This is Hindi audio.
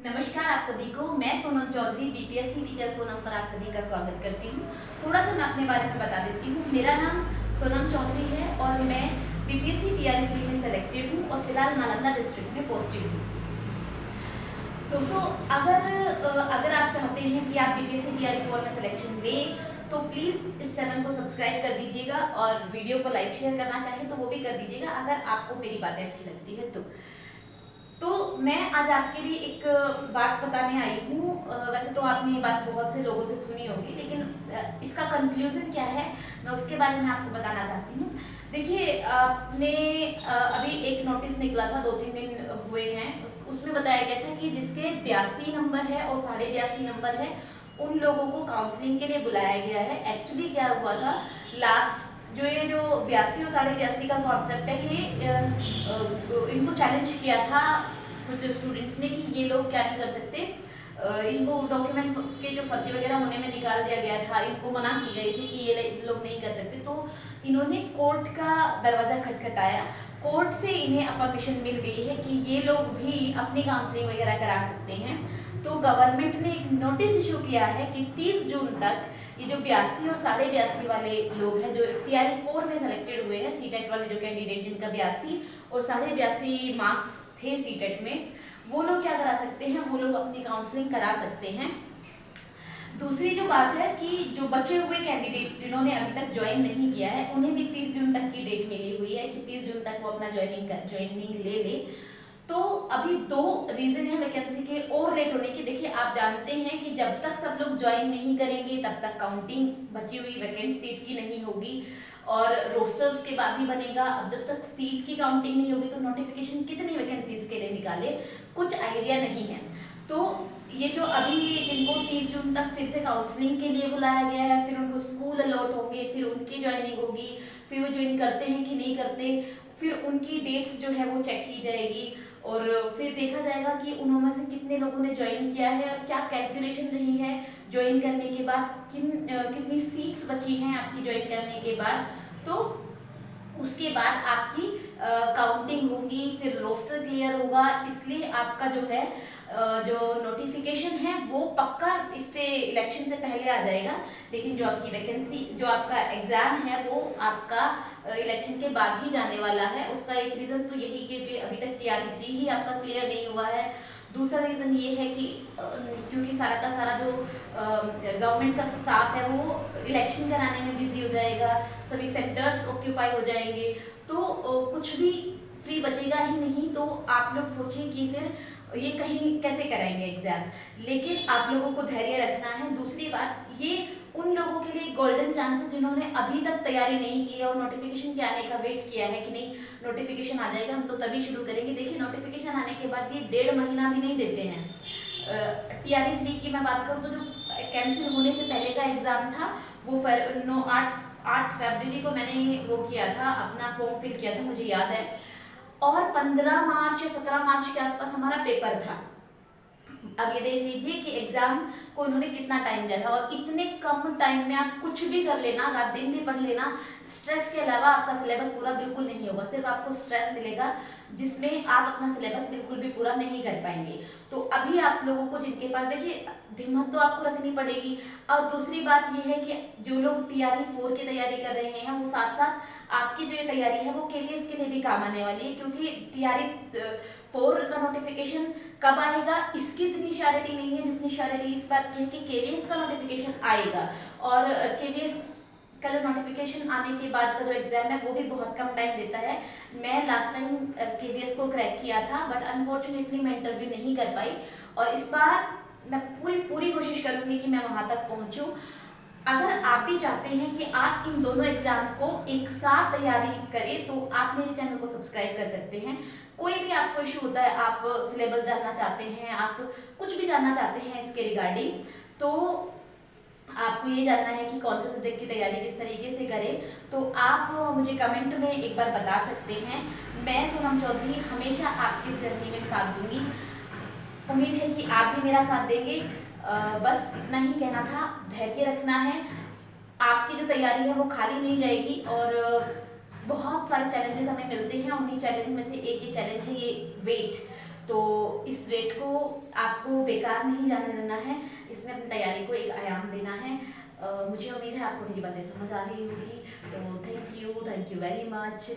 नमस्कार आप सभी को। मैं सोनम चौधरी बीपीएससी टीचर सोनम पर आप सभी का स्वागत करती हूँ। थोड़ा सा मैं अपने बारे में बता देती हूँ। मेरा नाम सोनम चौधरी है और मैं बीपीएससी टीआरई 3 में सेलेक्टेड हूँ और फिलहाल नालंदा डिस्ट्रिक्ट में पोस्टेड हूँ। दोस्तों, अगर आप चाहते हैं कि आप बीपीएससी टीआरई 4 में सिलेक्शन लें तो प्लीज़ इस चैनल को सब्सक्राइब कर दीजिएगा और वीडियो को लाइक शेयर करना चाहे तो वो भी कर दीजिएगा अगर आपको मेरी बातें अच्छी लगती है तो मैं आज आपके लिए एक बात बताने आई हूँ। वैसे तो आपने ये बात बहुत से लोगों से सुनी होगी, लेकिन इसका कंक्लूजन क्या है मैं उसके बारे में आपको बताना चाहती हूँ। देखिए, आपने अभी एक नोटिस निकला था, 2-3 दिन हुए हैं। उसमें बताया गया था कि जिसके 82 नंबर है और 82.5 नंबर है उन लोगों को काउंसलिंग के लिए बुलाया गया है। एक्चुअली क्या हुआ था, लास्ट जो 82 और 82.5 का कॉन्सेप्ट है, ये इनको चैलेंज किया था कुछ स्टूडेंट्स ने कि ये लोग क्या नहीं कर सकते। इनको डॉक्यूमेंट के जो फर्जी वगैरह होने में निकाल दिया गया था, इनको मना की गई थी कि ये लोग नहीं कर सकते। तो इन्होंने कोर्ट का दरवाज़ा खटखटाया। कोर्ट से इन्हें परमिशन मिल गई है कि ये लोग भी अपनी काउंसलिंग वगैरह करा सकते हैं। तो गवर्नमेंट ने एक नोटिस इशू किया है कि 30 जून तक ये जो 82 और 82.5 वाले लोग हैं जो टीआरई 4 में सेलेक्टेड हुए हैं, सीटेट वाले जो कैंडिडेट जिनका 82 और 82.5 मार्क्स थे सीटेट में, वो लोग क्या करा सकते हैं, वो लोग अपनी काउंसलिंग करा सकते हैं। दूसरी जो बात है कि जो बचे हुए कैंडिडेट जिन्होंने अभी तक ज्वाइन नहीं किया है उन्हें भी 30 जून तक की डेट मिली हुई है कि 30 जून तक वो अपना ज्वाइनिंग ले ले। तो अभी 2 रीजन है वैकेंसी के और लेट होने की। देखिए, आप जानते हैं कि जब तक सब लोग ज्वाइन नहीं करेंगे तब तक काउंटिंग बची हुई वैकेंट सीट की नहीं होगी और रोस्टर उसके बाद ही बनेगा। अब जब तक सीट की काउंटिंग नहीं होगी तो नोटिफिकेशन कितनी वैकेंसीज के लिए निकाले कुछ आइडिया नहीं है। तो ये जो अभी जिनको 30 जून तक फिर से काउंसलिंग के लिए बुलाया गया है, फिर उनको स्कूल अलॉट होंगे, फिर उनकी ज्वाइनिंग होगी, फिर वो ज्वाइन करते हैं कि नहीं करते, फिर उनकी डेट्स जो है वो चेक की जाएगी और फिर देखा जाएगा कि उनमें से कितने लोगों ने ज्वाइन किया है और क्या कैलकुलेशन रही है ज्वाइन करने के बाद, कितनी सीट्स बची हैं आपकी ज्वाइन करने के बाद। तो उसके बाद आपकी काउंटिंग होगी, फिर रोस्टर क्लियर होगा। इसलिए आपका जो है जो नोटिफिकेशन है वो पक्का इससे इलेक्शन से पहले आ जाएगा, लेकिन जो आपकी वैकेंसी जो आपका एग्जाम है वो आपका इलेक्शन के बाद ही जाने वाला है। उसका एक रीज़न तो यही क्योंकि अभी तक टीआरई 3 ही आपका क्लियर नहीं हुआ है। दूसरा रीज़न ये है कि क्योंकि सारा का सारा जो गवर्नमेंट का स्टाफ है वो इलेक्शन कराने में बिजी हो जाएगा, सभी सेक्टर्स ऑक्यूपाई हो जाएंगे, तो कुछ भी फ्री बचेगा ही नहीं। तो आप लोग सोचें कि फिर ये कहीं कैसे कराएंगे एग्जाम, लेकिन आप लोगों को धैर्य रखना है। दूसरी बात, ये उन लोगों के लिए गोल्डन चांस है जिन्होंने अभी तक तैयारी नहीं की है और नोटिफिकेशन के आने का वेट किया है कि नहीं नोटिफिकेशन आ जाएगा हम तो तभी शुरू करेंगे। देखिए, नोटिफिकेशन आने के बाद ये 1.5 महीना भी नहीं देते हैं। टीआरई 3 की मैं बात करूँ तो जो कैंसिल होने से पहले का एग्जाम था वो 8 फरवरी को मैंने वो किया था, अपना फॉर्म फिल किया था, मुझे याद है, और 15 मार्च या 17 मार्च के आसपास हमारा पेपर था। अब ये देख लीजिए कि एग्जाम को उन्होंने कितना टाइम दिया था और इतने कम टाइम में आप कुछ भी कर लेना, रात दिन भी पढ़ लेना, स्ट्रेस के अलावा आपका सिलेबस पूरा बिल्कुल नहीं होगा, सिर्फ आपको स्ट्रेस मिलेगा जिसमें आप अपना सिलेबस बिल्कुल भी पूरा नहीं कर पाएंगे। तो अभी आप लोगों को जिनके पास, देखिए हिम्मत तो आपको रखनी पड़ेगी। और दूसरी बात ये है कि जो लोग टीआरई 4 की तैयारी कर रहे हैं वो साथ साथ आपकी जो ये तैयारी है वो केवीएस के लिए भी काम आने वाली है, क्योंकि टीआरई 4 का नोटिफिकेशन कब आएगा इसकी इतनी श्योरिटी नहीं है जितनी श्योरिटी इस बात की है कि केवीएस का नोटिफिकेशन आएगा। और केवीएस का जो नोटिफिकेशन आने के बाद का जो एग्जाम है वो भी बहुत कम टाइम देता है। मैं लास्ट टाइम केवीएस को क्रैक किया था बट अनफॉर्चुनेटली मैं इंटरव्यू नहीं कर पाई और इस बार मैं पूरी कोशिश करूंगी कि मैं वहां तक पहुंचूं। अगर आप भी चाहते हैं कि आप इन दोनों एग्जाम को एक साथ तैयारी करें तो आप मेरे चैनल को सब्सक्राइब कर सकते हैं। कोई भी आपको इशू होता है, आप सिलेबस जानना चाहते हैं, आप कुछ भी जानना चाहते हैं इसके रिगार्डिंग, तो आपको ये जानना है कि कौन से सब्जेक्ट की तैयारी किस तरीके से करें, तो आप मुझे कमेंट में एक बार बता सकते हैं। मैं सोनम चौधरी हमेशा आपकी जर्नी में साथ दूंगी। उम्मीद है कि आप भी मेरा साथ देंगे। बस इतना ही कहना था, धैर्य रखना है, आपकी जो तैयारी है वो खाली नहीं जाएगी और बहुत सारे चैलेंजेस हमें मिलते हैं, उन्हीं चैलेंज में से एक ही चैलेंज है ये वेट। तो इस वेट को आपको बेकार नहीं जाने देना है, इसमें अपनी तैयारी को एक आयाम देना है। मुझे उम्मीद है आपको मेरी बातें समझ आ रही होगी। तो थैंक यू वेरी मच।